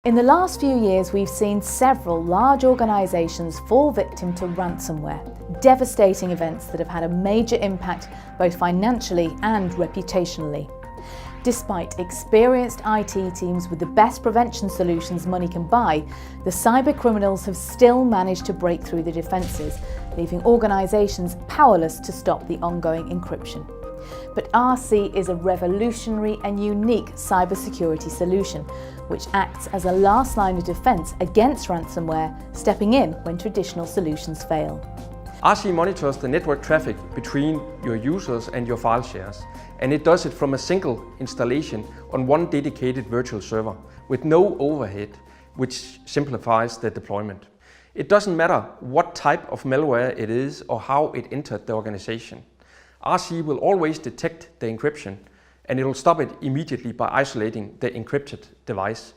In the last few years, we've seen several large organisations fall victim to ransomware, devastating events that have had a major impact both financially and reputationally. Despite experienced IT teams with the best prevention solutions money can buy, the cyber criminals have still managed to break through the defences, leaving organisations powerless to stop the ongoing encryption. But RC is a revolutionary and unique cybersecurity solution, which acts as a last line of defence against ransomware, stepping in when traditional solutions fail. RC monitors the network traffic between your users and your file shares, and it does it from a single installation on one dedicated virtual server with no overhead, which simplifies the deployment. It doesn't matter what type of malware it is or how it entered the organization. RC will always detect the encryption, and it will stop it immediately by isolating the encrypted device.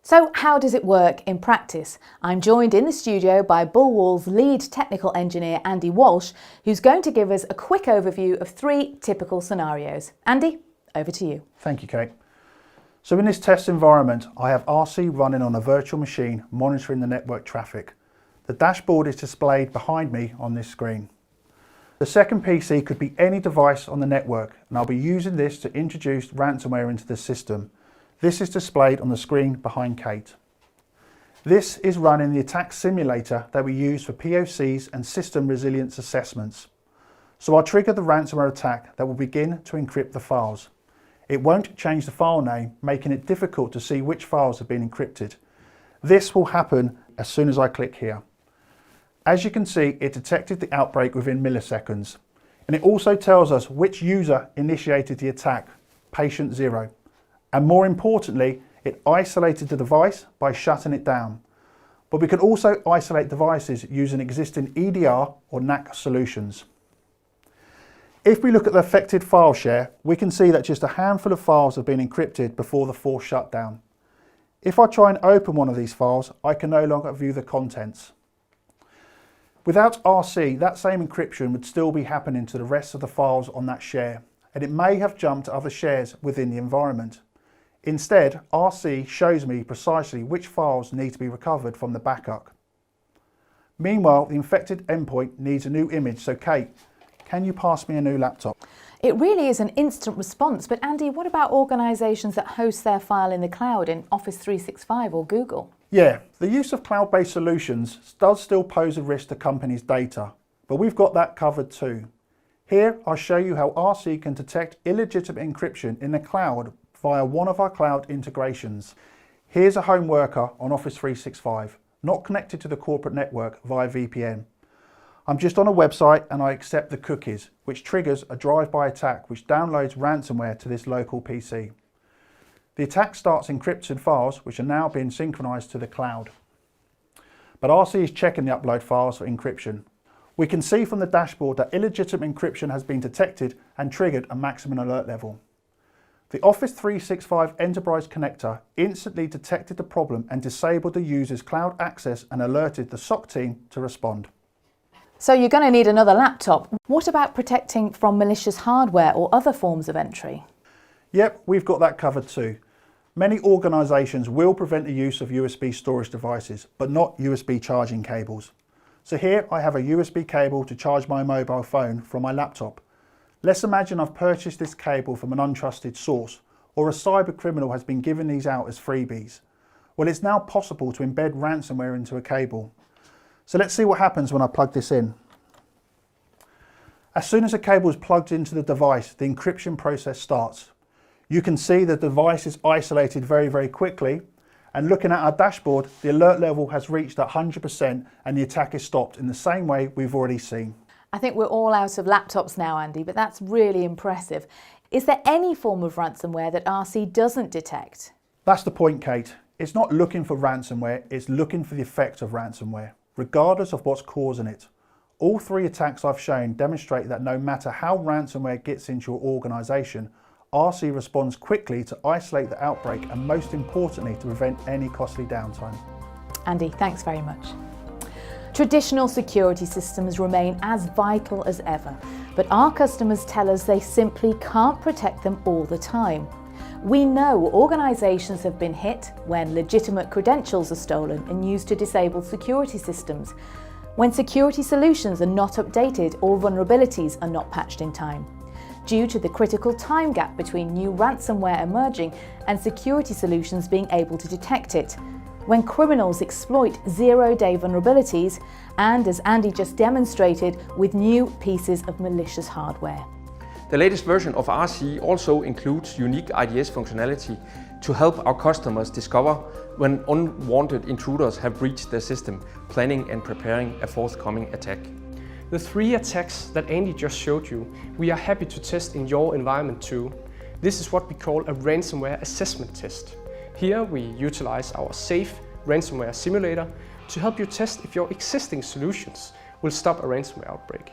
So how does it work in practice? I'm joined in the studio by Bullwall's lead technical engineer, Andy Walsh, who's going to give us a quick overview of 3 typical scenarios. Andy, over to you. Thank you, Kate. So in this test environment, I have RC running on a virtual machine monitoring the network traffic. The dashboard is displayed behind me on this screen. The second PC could be any device on the network, and I'll be using this to introduce ransomware into the system. This is displayed on the screen behind Kate. This is running the attack simulator that we use for POCs and system resilience assessments. So I'll trigger the ransomware attack that will begin to encrypt the files. It won't change the file name, making it difficult to see which files have been encrypted. This will happen as soon as I click here. As you can see, it detected the outbreak within milliseconds, and it also tells us which user initiated the attack, patient 0. And more importantly, it isolated the device by shutting it down. But we can also isolate devices using existing EDR or NAC solutions. If we look at the affected file share, we can see that just a handful of files have been encrypted before the forced shutdown. If I try and open one of these files, I can no longer view the contents. Without RC, that same encryption would still be happening to the rest of the files on that share, and it may have jumped to other shares within the environment. Instead, RC shows me precisely which files need to be recovered from the backup. Meanwhile, the infected endpoint needs a new image, so Kate, can you pass me a new laptop? It really is an instant response, but Andy, what about organisations that host their file in the cloud in Office 365 or Google? Yeah, the use of cloud-based solutions does still pose a risk to companies' data, but we've got that covered too. Here, I'll show you how RC can detect illegitimate encryption in the cloud via one of our cloud integrations. Here's a home worker on Office 365, not connected to the corporate network via VPN. I'm just on a website and I accept the cookies, which triggers a drive-by attack which downloads ransomware to this local PC. The attack starts encrypted files which are now being synchronized to the cloud. But RC is checking the upload files for encryption. We can see from the dashboard that illegitimate encryption has been detected and triggered a maximum alert level. The Office 365 Enterprise Connector instantly detected the problem and disabled the user's cloud access and alerted the SOC team to respond. So you're going to need another laptop. What about protecting from malicious hardware or other forms of entry? Yep, we've got that covered too. Many organisations will prevent the use of USB storage devices, but not USB charging cables. So here I have a USB cable to charge my mobile phone from my laptop. Let's imagine I've purchased this cable from an untrusted source, or a cyber criminal has been giving these out as freebies. Well, it's now possible to embed ransomware into a cable. So let's see what happens when I plug this in. As soon as the cable is plugged into the device, the encryption process starts. You can see the device is isolated very quickly, and looking at our dashboard, the alert level has reached 100% and the attack is stopped in the same way we've already seen. I think we're all out of laptops now, Andy, but that's really impressive. Is there any form of ransomware that RC doesn't detect? That's the point, Kate. It's not looking for ransomware, it's looking for the effect of ransomware, regardless of what's causing it. All 3 attacks I've shown demonstrate that no matter how ransomware gets into your organisation, RC responds quickly to isolate the outbreak and most importantly to prevent any costly downtime. Andy, thanks very much. Traditional security systems remain as vital as ever, but our customers tell us they simply can't protect them all the time. We know organisations have been hit when legitimate credentials are stolen and used to disable security systems, when security solutions are not updated or vulnerabilities are not patched in time, due to the critical time gap between new ransomware emerging and security solutions being able to detect it, when criminals exploit zero-day vulnerabilities, and as Andy just demonstrated, with new pieces of malicious hardware. The latest version of RC also includes unique IDS functionality to help our customers discover when unwanted intruders have breached their system, planning and preparing a forthcoming attack. The 3 attacks that Andy just showed you, we are happy to test in your environment too. This is what we call a ransomware assessment test. Here we utilize our safe ransomware simulator to help you test if your existing solutions will stop a ransomware outbreak.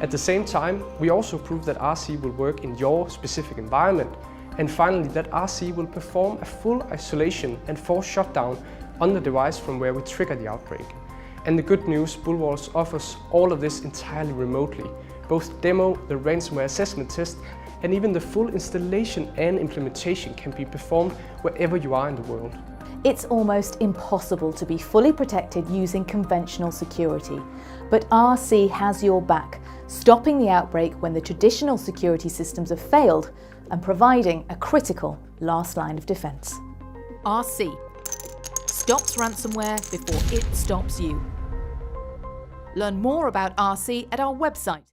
At the same time, we also prove that RC will work in your specific environment, and finally that RC will perform a full isolation and force shutdown on the device from where we trigger the outbreak. And the good news, Bulwark offers all of this entirely remotely. Both demo, the ransomware assessment test, and even the full installation and implementation can be performed wherever you are in the world. It's almost impossible to be fully protected using conventional security, but RC has your back, stopping the outbreak when the traditional security systems have failed and providing a critical last line of defence. RC stops ransomware before it stops you. Learn more about RC at our website.